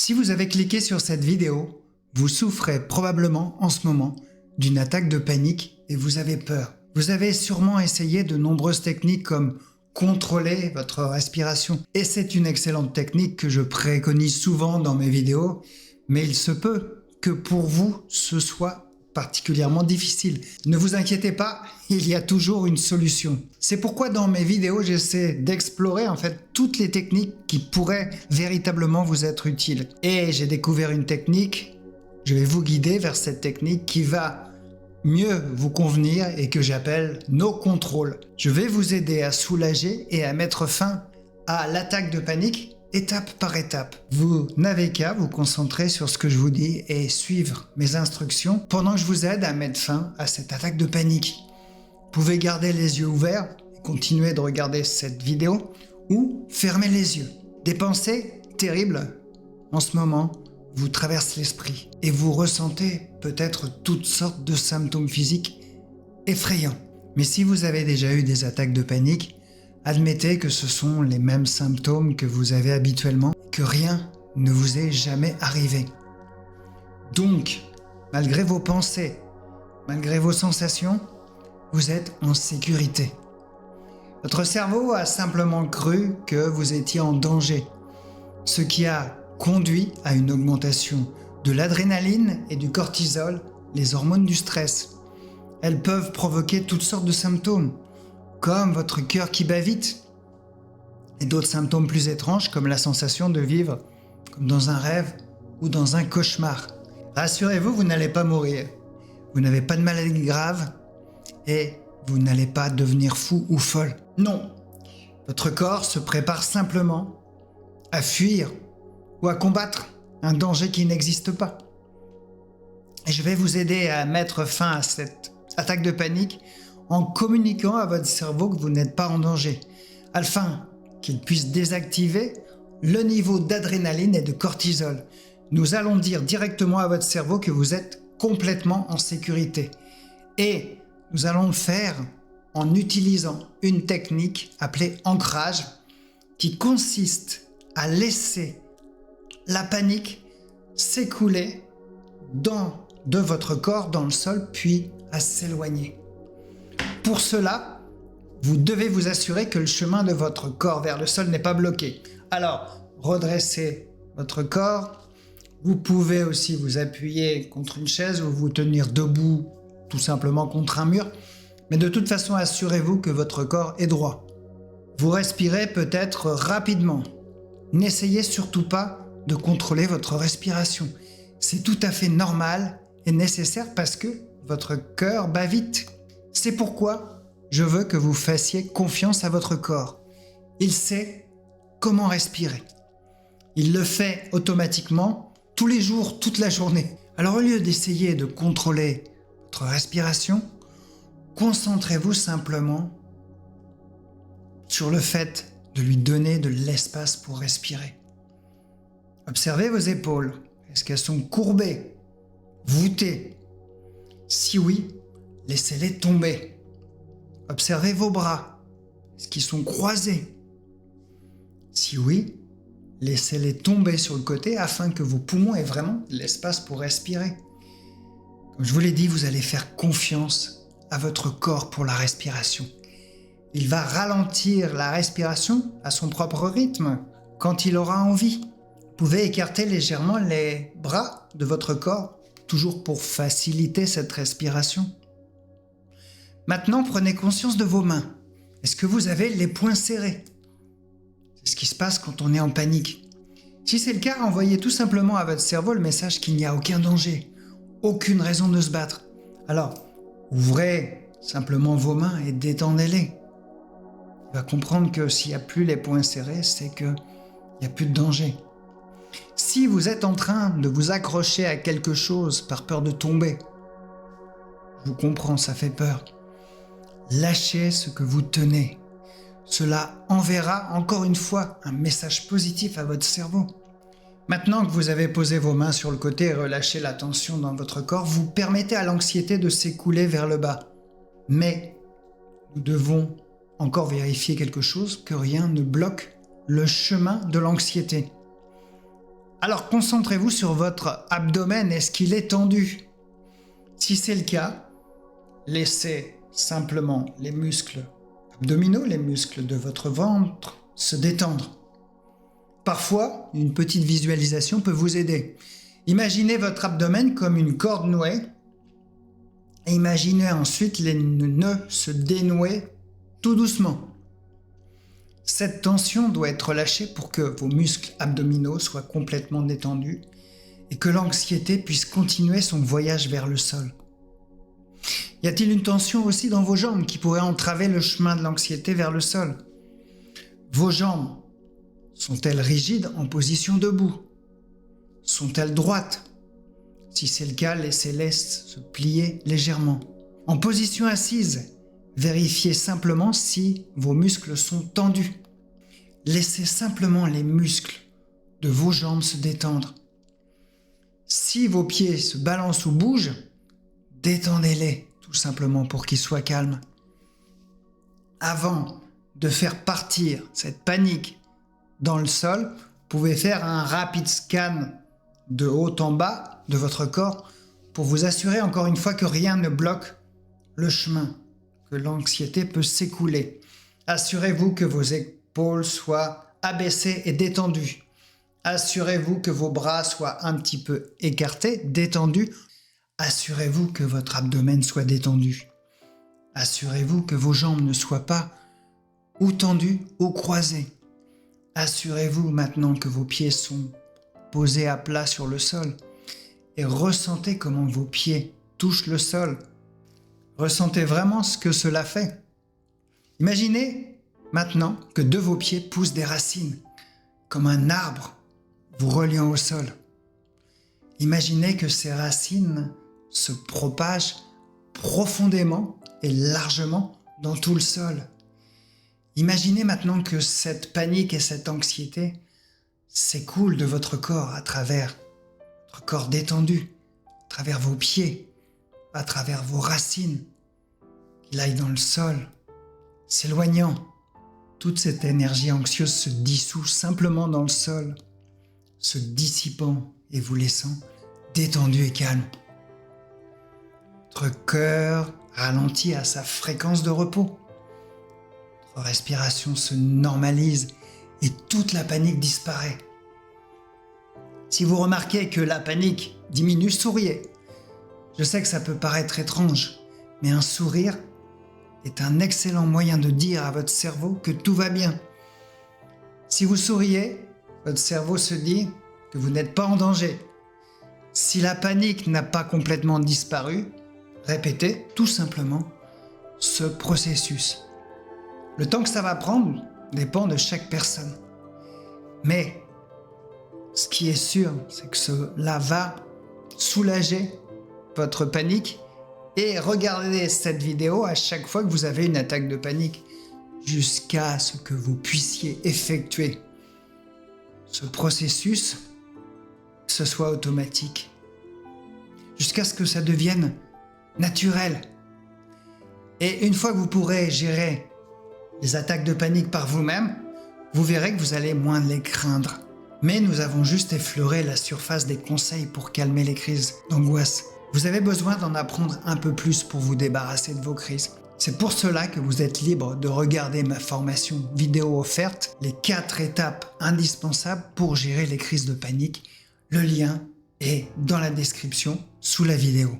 Si vous avez cliqué sur cette vidéo, vous souffrez probablement en ce moment d'une attaque de panique et vous avez peur. Vous avez sûrement essayé de nombreuses techniques comme contrôler votre respiration. Et c'est une excellente technique que je préconise souvent dans mes vidéos, mais il se peut que pour vous, ce soit particulièrement difficile. Ne vous inquiétez pas, il y a toujours une solution. C'est pourquoi dans mes vidéos, j'essaie d'explorer en fait toutes les techniques qui pourraient véritablement vous être utiles. Et j'ai découvert une technique, je vais vous guider vers cette technique qui va mieux vous convenir et que j'appelle No Control. Je vais vous aider à soulager et à mettre fin à l'attaque de panique étape par étape. Vous n'avez qu'à vous concentrer sur ce que je vous dis et suivre mes instructions pendant que je vous aide à mettre fin à cette attaque de panique. Vous pouvez garder les yeux ouverts et continuer de regarder cette vidéo ou fermer les yeux. Des pensées terribles en ce moment vous traversent l'esprit et vous ressentez peut-être toutes sortes de symptômes physiques effrayants. Mais si vous avez déjà eu des attaques de panique, admettez que ce sont les mêmes symptômes que vous avez habituellement, que rien ne vous est jamais arrivé. Donc, malgré vos pensées, malgré vos sensations, vous êtes en sécurité. Votre cerveau a simplement cru que vous étiez en danger, ce qui a conduit à une augmentation de l'adrénaline et du cortisol, les hormones du stress. Elles peuvent provoquer toutes sortes de symptômes, comme votre cœur qui bat vite, et d'autres symptômes plus étranges comme la sensation de vivre comme dans un rêve ou dans un cauchemar. Rassurez-vous, vous n'allez pas mourir, vous n'avez pas de maladie grave et vous n'allez pas devenir fou ou folle. Non, votre corps se prépare simplement à fuir ou à combattre un danger qui n'existe pas. Et je vais vous aider à mettre fin à cette attaque de panique en communiquant à votre cerveau que vous n'êtes pas en danger, afin qu'il puisse désactiver le niveau d'adrénaline et de cortisol. Nous allons dire directement à votre cerveau que vous êtes complètement en sécurité. Et nous allons le faire en utilisant une technique appelée ancrage, qui consiste à laisser la panique s'écouler de votre corps dans le sol, puis à s'éloigner. Pour cela, vous devez vous assurer que le chemin de votre corps vers le sol n'est pas bloqué. Alors, redressez votre corps. Vous pouvez aussi vous appuyer contre une chaise ou vous tenir debout, tout simplement contre un mur. Mais de toute façon, assurez-vous que votre corps est droit. Vous respirez peut-être rapidement. N'essayez surtout pas de contrôler votre respiration. C'est tout à fait normal et nécessaire parce que votre cœur bat vite. C'est pourquoi je veux que vous fassiez confiance à votre corps. Il sait comment respirer. Il le fait automatiquement, tous les jours, toute la journée. Alors au lieu d'essayer de contrôler votre respiration, concentrez-vous simplement sur le fait de lui donner de l'espace pour respirer. Observez vos épaules. Est-ce qu'elles sont courbées, voûtées? Si oui, laissez-les tomber. Observez vos bras. Est-ce qu'ils sont croisés? Si oui, laissez-les tomber sur le côté afin que vos poumons aient vraiment de l'espace pour respirer. Comme je vous l'ai dit, vous allez faire confiance à votre corps pour la respiration. Il va ralentir la respiration à son propre rythme quand il aura envie. Vous pouvez écarter légèrement les bras de votre corps, toujours pour faciliter cette respiration. Maintenant, prenez conscience de vos mains. Est-ce que vous avez les poings serrés? C'est ce qui se passe quand on est en panique. Si c'est le cas, envoyez tout simplement à votre cerveau le message qu'il n'y a aucun danger, aucune raison de se battre. Alors, ouvrez simplement vos mains et détendez-les. Il va comprendre que s'il n'y a plus les poings serrés, c'est qu'il n'y a plus de danger. Si vous êtes en train de vous accrocher à quelque chose par peur de tomber, je vous comprends, ça fait peur. Lâchez ce que vous tenez. Cela enverra encore une fois un message positif à votre cerveau. Maintenant que vous avez posé vos mains sur le côté et relâché la tension dans votre corps, vous permettez à l'anxiété de s'écouler vers le bas. Mais nous devons encore vérifier quelque chose, que rien ne bloque le chemin de l'anxiété. Alors concentrez-vous sur votre abdomen, est-ce qu'il est tendu? Si c'est le cas, laissez simplement les muscles abdominaux, les muscles de votre ventre se détendre. Parfois, une petite visualisation peut vous aider. Imaginez votre abdomen comme une corde nouée et imaginez ensuite les nœuds se dénouer tout doucement. Cette tension doit être lâchée pour que vos muscles abdominaux soient complètement détendus et que l'anxiété puisse continuer son voyage vers le sol. Y a-t-il une tension aussi dans vos jambes qui pourrait entraver le chemin de l'anxiété vers le sol? Vos jambes sont-elles rigides en position debout? Sont-elles droites? Si c'est le cas, laissez-les se plier légèrement. En position assise, vérifiez simplement si vos muscles sont tendus. Laissez simplement les muscles de vos jambes se détendre. Si vos pieds se balancent ou bougent, détendez-les tout simplement pour qu'ils soient calmes. Avant de faire partir cette panique dans le sol, vous pouvez faire un rapide scan de haut en bas de votre corps pour vous assurer encore une fois que rien ne bloque le chemin, que l'anxiété peut s'écouler. Assurez-vous que vos épaules soient abaissées et détendues. Assurez-vous que vos bras soient un petit peu écartés, détendus. Assurez-vous que votre abdomen soit détendu. Assurez-vous que vos jambes ne soient pas ou tendues ou croisées. Assurez-vous maintenant que vos pieds sont posés à plat sur le sol et ressentez comment vos pieds touchent le sol. Ressentez vraiment ce que cela fait. Imaginez maintenant que de vos pieds poussent des racines, comme un arbre vous reliant au sol. Imaginez que ces racines se propagent profondément et largement dans tout le sol. Imaginez maintenant que cette panique et cette anxiété s'écoulent de votre corps à travers votre corps détendu, à travers vos pieds, à travers vos racines, qu'il aille dans le sol, s'éloignant. Toute cette énergie anxieuse se dissout simplement dans le sol, se dissipant et vous laissant détendu et calme. Votre cœur ralentit à sa fréquence de repos. Votre respiration se normalise et toute la panique disparaît. Si vous remarquez que la panique diminue, souriez. Je sais que ça peut paraître étrange, mais un sourire est un excellent moyen de dire à votre cerveau que tout va bien. Si vous souriez, votre cerveau se dit que vous n'êtes pas en danger. Si la panique n'a pas complètement disparu, répétez tout simplement ce processus. Le temps que ça va prendre dépend de chaque personne. Mais ce qui est sûr, c'est que cela va soulager votre panique et regardez cette vidéo à chaque fois que vous avez une attaque de panique jusqu'à ce que vous puissiez effectuer ce processus, que ce soit automatique, jusqu'à ce que ça devienne naturel. Et une fois que vous pourrez gérer les attaques de panique par vous-même, vous verrez que vous allez moins les craindre. Mais nous avons juste effleuré la surface des conseils pour calmer les crises d'angoisse. Vous avez besoin d'en apprendre un peu plus pour vous débarrasser de vos crises. C'est pour cela que vous êtes libre de regarder ma formation vidéo offerte, les 4 étapes indispensables pour gérer les crises de panique. Le lien est dans la description sous la vidéo.